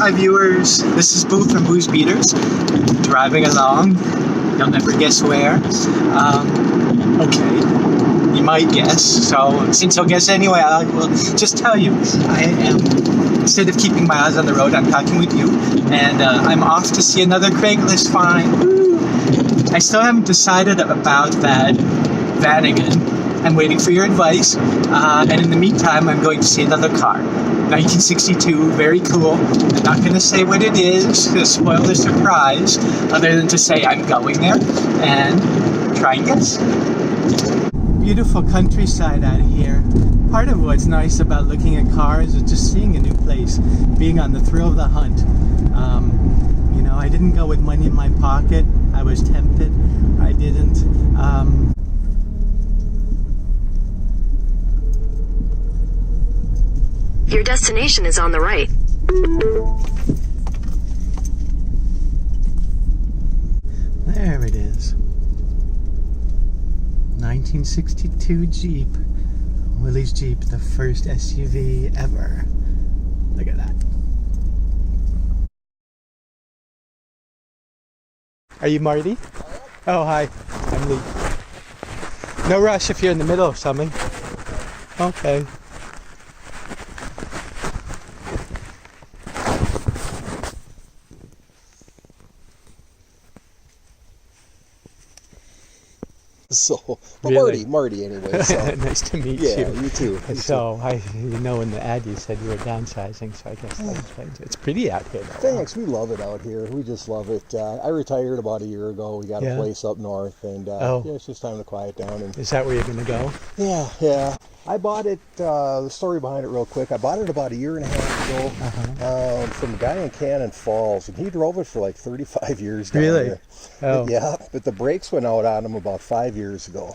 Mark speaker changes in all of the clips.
Speaker 1: Hi viewers, this is Boo from Boo's Beaters, driving along, you'll never guess where. Okay, you might guess, so since you'll guess anyway, I will just tell you, I am, instead of keeping my eyes on the road, I'm talking with you, and I'm off to see another Craigslist find. Woo! I still haven't decided about that Vatican. I'm waiting for your advice, and in the meantime, I'm going to see another car. 1962, very cool. I'm not going to say what it is to spoil the surprise, other than to say I'm going there and try and guess. Beautiful countryside out here. Part of what's nice about looking at cars is just seeing a new place, being on the thrill of the hunt. You know, I didn't go with money in my pocket. I was tempted. I didn't.
Speaker 2: Your destination is on the right.
Speaker 1: There it is. 1962 Jeep. Willie's Jeep, the first SUV ever. Look at that. Are you Marty? Oh, hi. I'm Lee. No rush if you're in the middle of something. Okay.
Speaker 3: So,
Speaker 1: Really?
Speaker 3: Marty anyway. So.
Speaker 1: Nice to meet you.
Speaker 3: Yeah, you too.
Speaker 1: So, you know, in the ad you said you were downsizing, so I guess that explains it. It's pretty out here, though.
Speaker 3: Thanks, we love it out here. We just love it. I retired about a year ago. We got a place up north, and yeah, it's just time to quiet down. And
Speaker 1: is that where you're going to go?
Speaker 3: Yeah. I bought it, the story behind it real quick, I bought it about a year and a half ago from a guy in Cannon Falls, and he drove it for like 35 years down
Speaker 1: Really?
Speaker 3: here.
Speaker 1: Oh.
Speaker 3: Yeah, but the brakes went out on him about 5 years ago.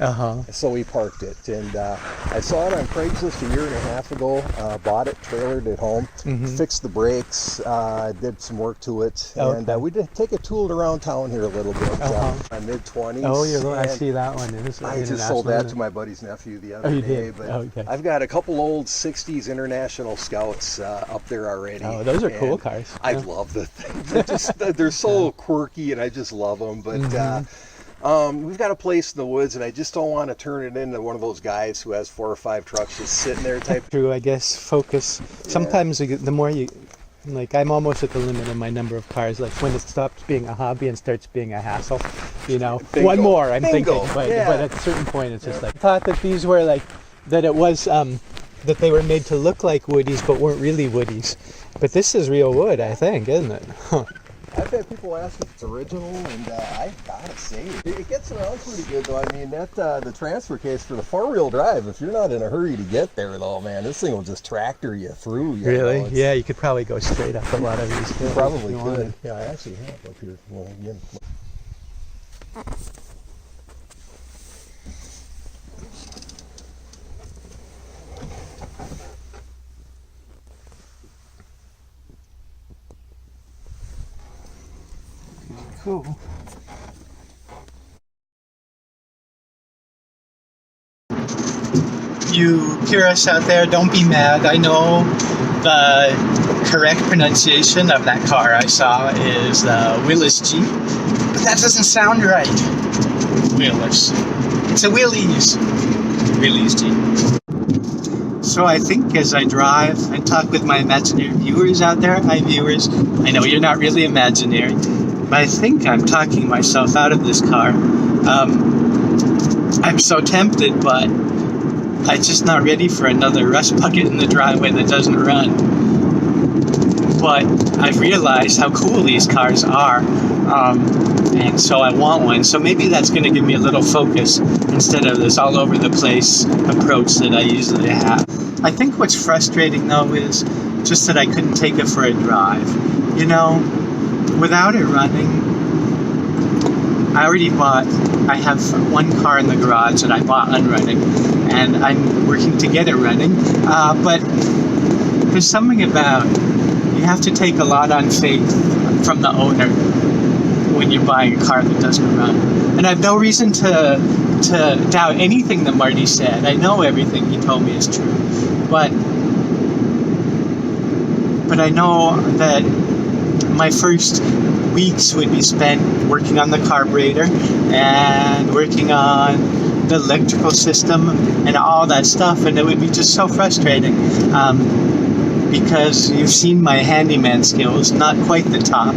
Speaker 3: So we parked it, and I saw it on Craigslist a year and a half ago, bought it, trailered it home, fixed the brakes, did some work to it, and we did take it tooled around town here a little bit. My mid-20s.
Speaker 1: Oh, I see that one.
Speaker 3: I just sold that to my buddy's nephew the other day. But I've got a couple old 60s International Scouts up there already.
Speaker 1: Oh, those are cool cars.
Speaker 3: I love the thing. They're so quirky, and I just love them. But we've got a place in the woods, and I just don't want to turn it into one of those guys who has 4 or 5 trucks just sitting there type.
Speaker 1: True, I guess. Focus. Sometimes the more you... Like, I'm almost at the limit of my number of cars. Like, when it stops being a hobby and starts being a hassle, you know.
Speaker 3: Bingo.
Speaker 1: One more, I'm
Speaker 3: Bingo.
Speaker 1: thinking. But at a certain point, it's just like... I thought that these were like... That it was... that they were made to look like woodies, but weren't really woodies. But this is real wood, I think, isn't it? Huh.
Speaker 3: I've had people ask if it's original, and I gotta say, it gets around pretty good, though. I mean, the transfer case for the 4-wheel drive, if you're not in a hurry to get there, though, man, this thing will just tractor you through.
Speaker 1: Really? Yeah, you could probably go straight up a lot of these.
Speaker 3: You probably could. Yeah, I actually have up here. Well, again.
Speaker 1: Cool. You purists out there, don't be mad. I know the correct pronunciation of that car I saw is Willie's Jeep, but that doesn't sound right. Willis. It's a Willie's. Willie's Jeep. So I think as I drive and talk with my imaginary viewers out there, hi viewers, I know you're not really imaginary, but I think I'm talking myself out of this car. I'm so tempted, but I'm just not ready for another rust bucket in the driveway that doesn't run. But I've realized how cool these cars are, and so I want one. So maybe that's going to give me a little focus instead of this all over the place approach that I usually have. I think what's frustrating though is just that I couldn't take it for a drive. You know, without it running, I have one car in the garage that I bought unrunning, and I'm working to get it running, but there's something about, you have to take a lot on faith from the owner when you're buying a car that doesn't run. And I have no reason to doubt anything that Marty said. I know everything he told me is true, but I know that my first weeks would be spent working on the carburetor and working on the electrical system and all that stuff, and it would be just so frustrating because you've seen my handyman skills, not quite the top.